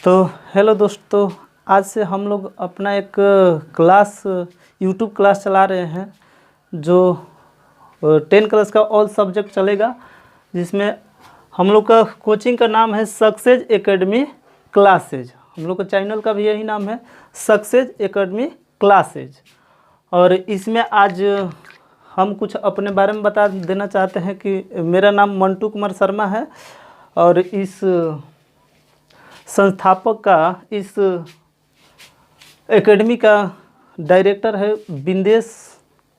तो हेलो दोस्तों, आज से हम लोग अपना एक क्लास यूट्यूब क्लास चला रहे हैं जो 10 क्लास का ऑल सब्जेक्ट चलेगा, जिसमें हम लोग का कोचिंग का नाम है सक्सेस एकेडमी क्लासेज। हम लोग का चैनल का भी यही नाम है, सक्सेस एकेडमी क्लासेज। और इसमें आज हम कुछ अपने बारे में बता देना चाहते हैं कि मेरा नाम मंटू कुमार शर्मा है और इस संस्थापक का, इस एकेडमी का डायरेक्टर है बिंदेश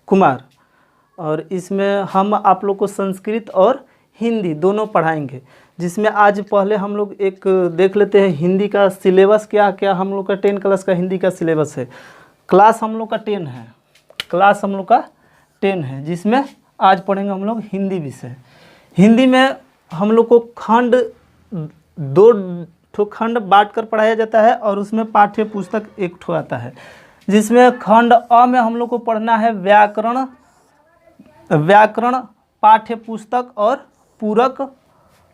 कुमार। और इसमें हम आप लोग को संस्कृत और हिंदी दोनों पढ़ाएंगे, जिसमें आज पहले हम लोग एक देख लेते हैं हिंदी का सिलेबस क्या क्या हम लोग का 10 क्लास का हिंदी का सिलेबस है। क्लास हम लोग का 10 है, क्लास हम लोग का 10 है, जिसमें आज पढ़ेंगे हम लोग हिंदी विषय। हिंदी में हम लोग को खंड दो खंड बांट कर पढ़ाया जाता है और उसमें पाठ्य पुस्तक एक ठो आता है, जिसमें खंड अ में हम लोग को पढ़ना है व्याकरण पाठ्य पुस्तक और पूरक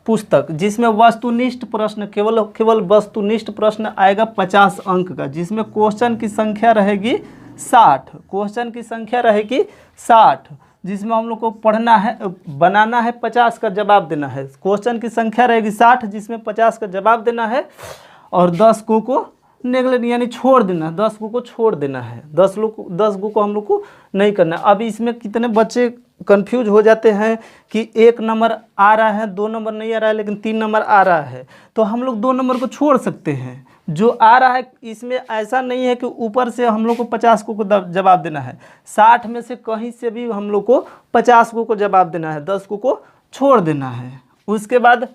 पुस्तक, जिसमें वस्तुनिष्ठ प्रश्न केवल वस्तुनिष्ठ प्रश्न आएगा 50 अंक का, जिसमें क्वेश्चन की संख्या रहेगी 60। क्वेश्चन की संख्या रहेगी 60, जिसमें हम लोग को पढ़ना है, बनाना है 50 का जवाब देना है। क्वेश्चन की संख्या रहेगी 60, जिसमें 50 का जवाब देना है और 10 को नेगलेक्ट यानी छोड़ देना है, 10 को छोड़ देना है, 10 को हम लोग को नहीं करना है। अब इसमें कितने बच्चे कंफ्यूज हो जाते हैं कि 1 नंबर आ रहा है, 2 नंबर नहीं आ रहा है, लेकिन 3 नंबर आ रहा है, तो हम लोग 2 नंबर को छोड़ सकते हैं। जो आ रहा है इसमें ऐसा नहीं है कि ऊपर से हम लोग को 50 को जवाब देना है, 60 में से कहीं से भी हम लोग को 50 को जवाब देना है, 10 को छोड़ देना है। उसके बाद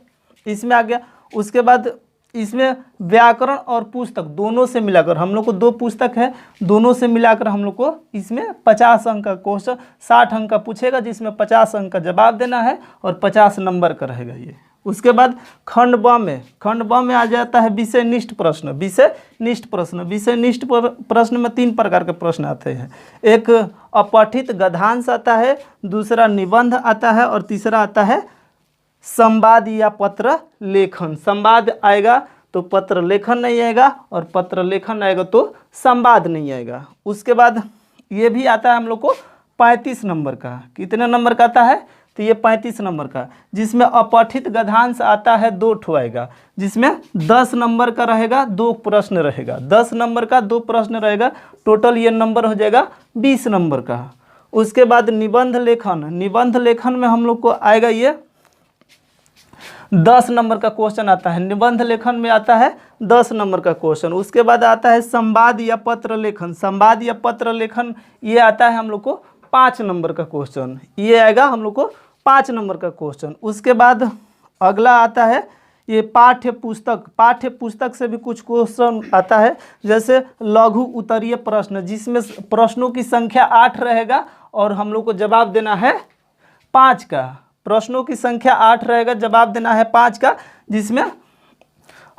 इसमें आ गया, उसके बाद इसमें व्याकरण और पुस्तक दोनों से मिलाकर हम लोग को 2 पुस्तक है, दोनों से मिलाकर हम लोग को इसमें 50 अंक का क्वेश्चन 60 अंक का पूछेगा, जिसमें 50 अंक का जवाब देना है और 50 नंबर का रहेगा ये। उसके बाद खंड ब में आ जाता है विषय निष्ठ प्रश्न। विषय निष्ठ प्रश्न में 3 प्रकार के प्रश्न आते हैं। एक अपठित गद्यांश आता है, दूसरा निबंध आता है और तीसरा आता है संवाद या पत्र लेखन। संवाद आएगा तो पत्र लेखन नहीं आएगा और पत्र लेखन आएगा तो संवाद नहीं आएगा। उसके बाद ये भी आता है हम लोग को 35 नंबर का। कितने नंबर का आता है? तो ये 35 नंबर का, जिसमें अपठित गद्यांश आता है 2 ठो आएगा, जिसमें 10 नंबर का रहेगा, 2 प्रश्न रहेगा, 10 नंबर का 2 प्रश्न रहेगा, टोटल ये नंबर हो जाएगा 20 नंबर का। उसके बाद निबंध लेखन में हम लोग को आएगा ये 10 नंबर का क्वेश्चन आता है। निबंध लेखन में आता है 10 नंबर का क्वेश्चन। उसके बाद आता है संवाद या पत्र लेखन ये आता है हम लोग को 5 नंबर का क्वेश्चन, ये आएगा हम लोग को 5 नंबर का क्वेश्चन। उसके बाद अगला आता है ये पाठ्य पुस्तक से भी कुछ क्वेश्चन आता है, जैसे लघु उत्तरीय प्रश्न, जिसमें प्रश्नों की संख्या 8 रहेगा और हम लोग को जवाब देना है 5 का। प्रश्नों की संख्या 8 रहेगा, जवाब देना है 5 का, जिसमें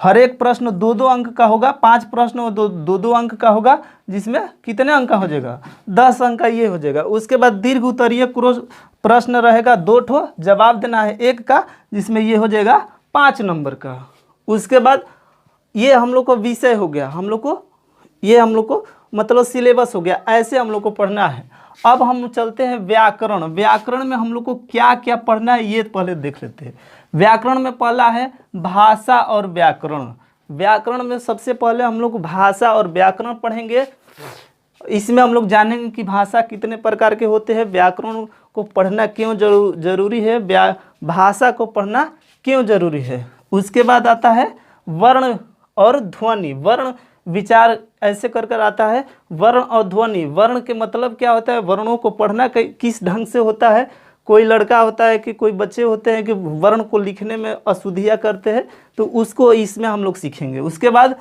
हर एक प्रश्न 2-2 अंक का होगा, 5 प्रश्न 2-2 अंक का होगा, जिसमें कितने अंक का हो जाएगा? 10 अंक का ये हो जाएगा। उसके बाद दीर्घ उत्तरीय प्रश्न रहेगा 2 ठो, जवाब देना है 1 का, जिसमें ये हो जाएगा 5 नंबर का। उसके बाद ये हम लोग को विषय हो गया, हम लोग को मतलब सिलेबस हो गया, ऐसे हम लोग को पढ़ना है। अब हम चलते हैं व्याकरण में हम लोग को क्या क्या पढ़ना है ये पहले देख लेते हैं। व्याकरण में पहला है भाषा और व्याकरण में सबसे पहले हम लोग भाषा और व्याकरण पढ़ेंगे। इसमें हम लोग जानेंगे कि भाषा कितने प्रकार के होते हैं, व्याकरण को पढ़ना क्यों जरूरी है, भाषा को पढ़ना क्यों जरूरी है। उसके बाद आता है वर्ण और ध्वनि। वर्ण विचार ऐसे कर आता है, वर्ण और ध्वनि। वर्ण के मतलब क्या होता है, वर्णों को पढ़ना किस ढंग से होता है। कोई लड़का होता है कि कोई बच्चे होते हैं कि वर्ण को लिखने में अशुद्धियाँ करते हैं, तो उसको इसमें हम लोग सीखेंगे। उसके बाद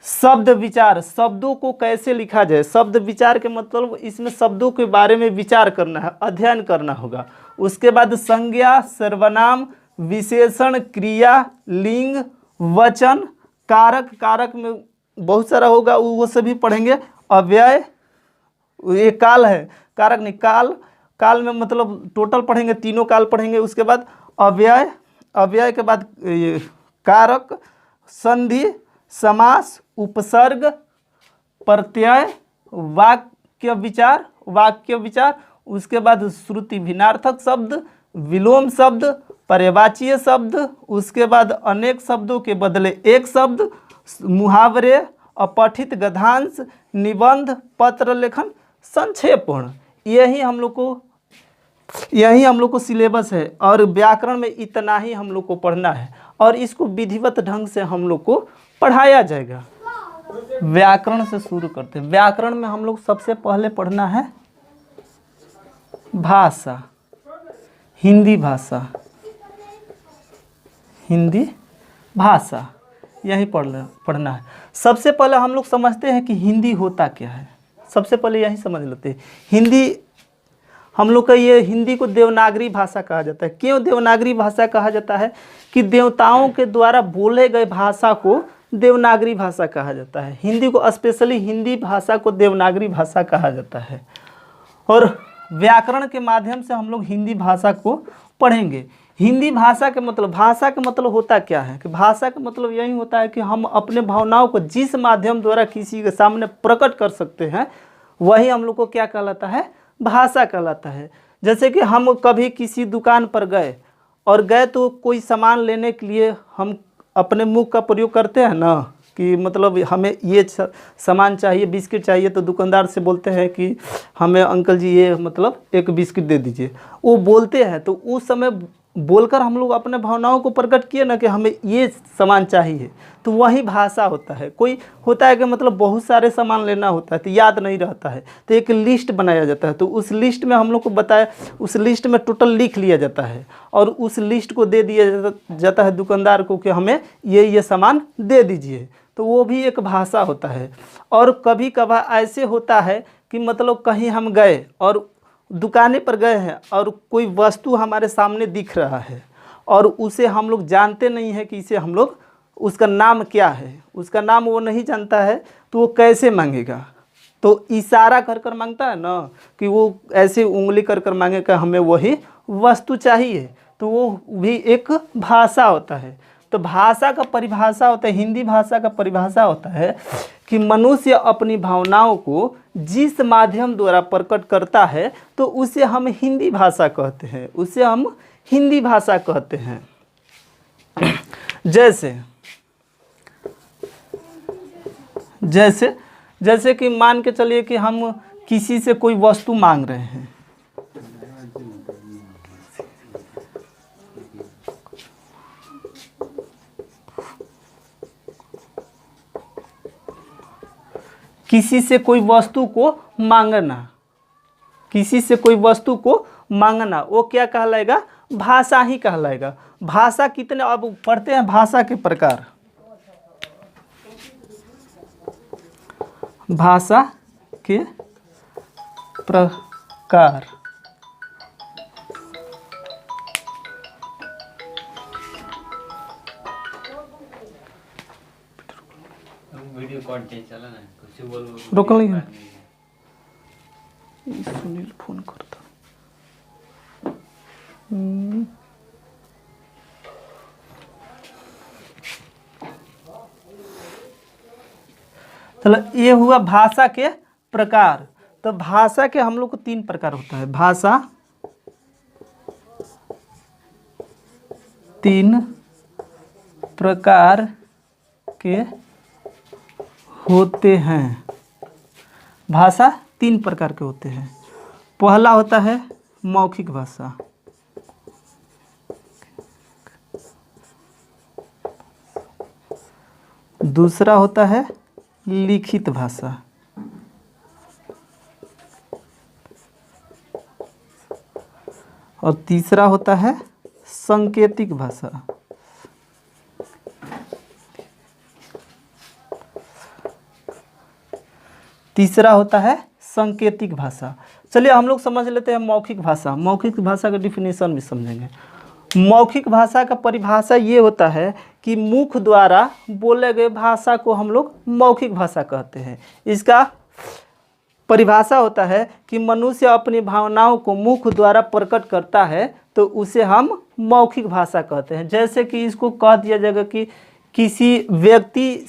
शब्द विचार, शब्दों को कैसे लिखा जाए। शब्द विचार के मतलब इसमें शब्दों के बारे में विचार करना है, अध्ययन करना होगा। उसके बाद संज्ञा, सर्वनाम, विशेषण, क्रिया, लिंग, वचन, कारक में बहुत सारा होगा, वो सभी पढ़ेंगे। अव्यय, ये काल है, कारक नहीं, काल में मतलब टोटल पढ़ेंगे, तीनों काल पढ़ेंगे। उसके बाद अव्यय के बाद ये कारक, संधि समास, उपसर्ग, प्रत्यय, वाक्य विचार, उसके बाद श्रुति भिन्नार्थक शब्द, विलोम शब्द, पर्यायवाची शब्द, उसके बाद अनेक शब्दों के बदले एक शब्द, मुहावरे, अपठित गद्यांश, निबंध, पत्र लेखन, संक्षेपण। यही हम लोग को सिलेबस है और व्याकरण में इतना ही हम लोग को पढ़ना है और इसको विधिवत ढंग से हम लोग को पढ़ाया जाएगा। व्याकरण से शुरू करते हैं। व्याकरण में हम लोग सबसे पहले पढ़ना है भाषा, हिंदी भाषा यही पढ़ना है। सबसे पहले हम लोग समझते हैं कि हिंदी होता क्या है। सबसे पहले यही समझ लेते हैं। हिंदी हम लोग का ये हिंदी को देवनागरी भाषा कहा जाता है। क्यों देवनागरी भाषा कहा जाता है? कि देवताओं के द्वारा बोले गए भाषा को देवनागरी भाषा कहा जाता है। हिंदी को स्पेशली हिंदी भाषा को देवनागरी भाषा कहा जाता है। और व्याकरण के माध्यम से हम लोग हिंदी भाषा को पढ़ेंगे। हिंदी भाषा के मतलब होता क्या है? कि भाषा का मतलब यही होता है कि हम अपने भावनाओं को जिस माध्यम द्वारा किसी के सामने प्रकट कर सकते हैं वही हम लोग को क्या कहलाता है? भाषा कहलाता है। जैसे कि हम कभी किसी दुकान पर गए तो कोई सामान लेने के लिए हम अपने मुंह का प्रयोग करते हैं ना, कि मतलब हमें ये सामान चाहिए, बिस्किट चाहिए, तो दुकानदार से बोलते हैं कि हमें अंकल जी ये मतलब एक बिस्किट दे दीजिए। वो बोलते हैं तो उस समय बोलकर हम लोग अपने भावनाओं को प्रकट किए ना कि हमें ये सामान चाहिए, तो वही भाषा होता है। कोई होता है कि मतलब बहुत सारे सामान लेना होता है तो याद नहीं रहता है, तो एक लिस्ट बनाया जाता है, तो उस लिस्ट में हम लोग को बताया, उस लिस्ट में टोटल लिख लिया जाता है और उस लिस्ट को दे दिया जाता है दुकानदार को कि हमें ये सामान दे दीजिए, तो वो भी एक भाषा होता है। और कभी कभार ऐसे होता है कि मतलब कहीं हम गए और दुकाने पर गए हैं और कोई वस्तु हमारे सामने दिख रहा है और उसे हम लोग जानते नहीं है कि इसे हम लोग उसका नाम क्या है, उसका नाम वो नहीं जानता है, तो वो कैसे मांगेगा? तो इशारा कर कर मांगता है ना, कि वो ऐसे उंगली कर कर मांगेगा हमें वही वस्तु चाहिए, तो वो भी एक भाषा होता है। तो भाषा का परिभाषा होता है, हिंदी भाषा का परिभाषा होता है कि मनुष्य अपनी भावनाओं को जिस माध्यम द्वारा प्रकट करता है तो उसे हम हिंदी भाषा कहते हैं, उसे हम हिंदी भाषा कहते हैं। जैसे कि मान के चलिए कि हम किसी से कोई वस्तु मांग रहे हैं, किसी से कोई वस्तु को मांगना, वो क्या कहलाएगा? भाषा ही कहलाएगा। भाषा कितने, अब पढ़ते हैं भाषा के प्रकार। भाषा के प्रकार वीडियो कॉन्टेंट चला ना, कुछ बोल रोकल नहीं है। सुनील फोन करता। चलो, ये हुआ भाषा के प्रकार। तो भाषा के हम लोग को 3 प्रकार होता है। भाषा 3 प्रकार के होते हैं। भाषा 3 प्रकार के होते हैं। पहला होता है मौखिक भाषा, दूसरा होता है लिखित भाषा, और तीसरा होता है सांकेतिक भाषा। तीसरा होता है सांकेतिक भाषा। चलिए हम लोग समझ लेते हैं मौखिक भाषा। मौखिक भाषा का डिफिनेशन भी समझेंगे। मौखिक भाषा का परिभाषा ये होता है कि मुख द्वारा बोले गए भाषा को हम लोग मौखिक भाषा कहते हैं। इसका परिभाषा होता है कि मनुष्य अपनी भावनाओं को मुख द्वारा प्रकट करता है तो उसे हम मौखिक भाषा कहते हैं। जैसे कि इसको कह दिया जाएगा कि किसी व्यक्ति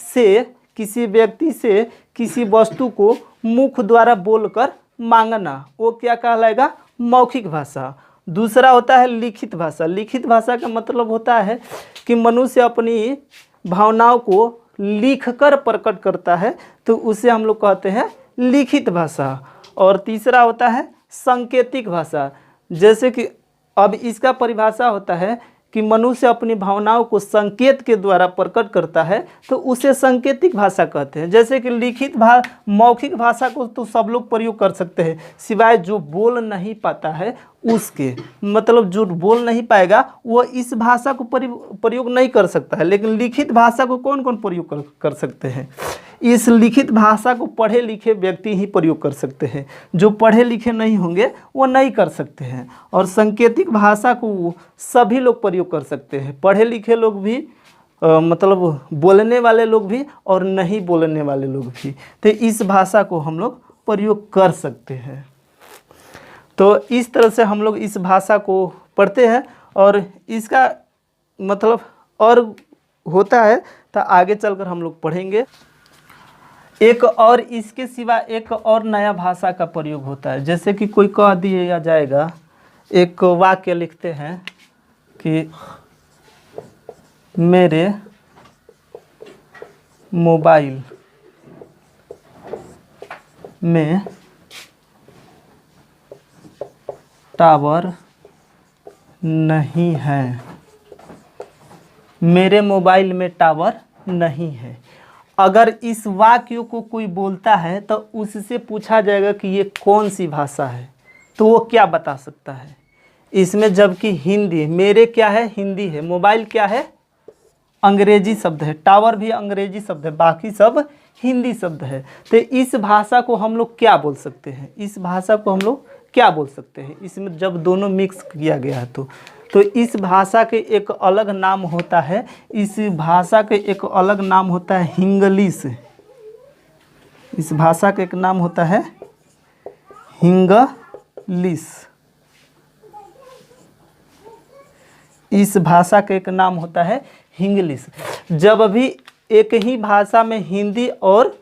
से किसी वस्तु को मुख द्वारा बोलकर मांगना, वो क्या कहलाएगा? मौखिक भाषा। दूसरा होता है लिखित भाषा। लिखित भाषा का मतलब होता है कि मनुष्य अपनी भावनाओं को लिखकर प्रकट करता है, तो उसे हम लोग कहते हैं लिखित भाषा। और तीसरा होता है सांकेतिक भाषा। जैसे कि अब इसका परिभाषा होता है कि मनुष्य अपनी भावनाओं को संकेत के द्वारा प्रकट करता है, तो उसे सांकेतिक भाषा कहते हैं। जैसे कि मौखिक भाषा को तो सब लोग प्रयोग कर सकते हैं, सिवाय जो बोल नहीं पाता है उसके, मतलब जो बोल नहीं पाएगा वो इस भाषा को प्रयोग नहीं कर सकता है। लेकिन लिखित भाषा को कौन कौन प्रयोग कर सकते हैं? इस लिखित भाषा को पढ़े लिखे व्यक्ति ही प्रयोग कर सकते हैं, जो पढ़े लिखे नहीं होंगे वो नहीं कर सकते हैं। और सांकेतिक भाषा को सभी लोग प्रयोग कर सकते हैं, पढ़े लिखे लोग भी, मतलब बोलने वाले लोग भी और नहीं बोलने वाले लोग भी। तो इस भाषा को हम लोग प्रयोग कर सकते हैं। तो इस तरह से हम लोग इस भाषा को पढ़ते हैं, और इसका मतलब और होता है तो आगे चलकर हम लोग पढ़ेंगे। एक और इसके सिवा एक और नया भाषा का प्रयोग होता है। जैसे कि कोई कह दिया जाएगा, एक वाक्य लिखते हैं कि मेरे मोबाइल में टावर नहीं है। मेरे मोबाइल में टावर नहीं है। अगर इस वाक्य को कोई बोलता है तो उससे पूछा जाएगा कि ये कौन सी भाषा है, तो वो क्या बता सकता है इसमें? जबकि हिंदी, मेरे क्या है? हिंदी है। मोबाइल क्या है? अंग्रेजी शब्द है। टावर भी अंग्रेजी शब्द है, बाकी सब हिंदी शब्द है। तो इस भाषा को हम लोग क्या बोल सकते हैं? इस भाषा को हम लोग क्या बोल सकते हैं इसमें जब दोनों मिक्स किया गया है? तो इस भाषा के एक अलग नाम होता है, इस भाषा के एक अलग नाम होता है हिंग्लिश। इस भाषा का एक नाम होता है हिंग्लिश। इस भाषा का एक नाम होता है हिंग्लिश। जब भी एक ही भाषा में हिंदी और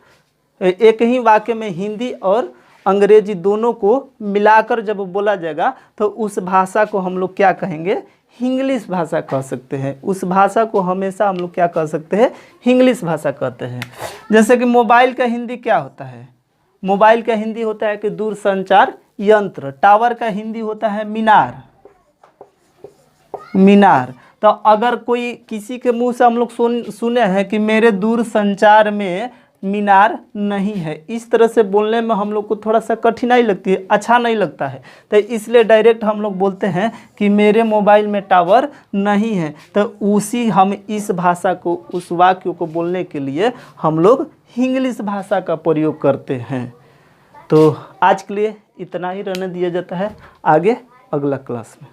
एक ही वाक्य में हिंदी और अंग्रेजी दोनों को मिलाकर जब बोला जाएगा तो उस भाषा को हम लोग क्या कहेंगे? हिंग्लिश भाषा कह सकते हैं। उस भाषा को हमेशा हम लोग क्या कह सकते हैं? हिंग्लिश भाषा कहते हैं। जैसे कि मोबाइल का हिंदी क्या होता है? मोबाइल का हिंदी होता है कि दूरसंचार यंत्र। टावर का हिंदी होता है मीनार। मीनार। तो अगर कोई किसी के मुंह से हम लोग सुने हैं कि मेरे दूरसंचार में मीनार नहीं है, इस तरह से बोलने में हम लोग को थोड़ा सा कठिनाई लगती है, अच्छा नहीं लगता है। तो इसलिए डायरेक्ट हम लोग बोलते हैं कि मेरे मोबाइल में टावर नहीं है। तो उसी हम इस भाषा को, उस वाक्य को बोलने के लिए हम लोग हिंग्लिश भाषा का प्रयोग करते हैं। तो आज के लिए इतना ही रहने दिया जाता है, आगे अगला क्लास में।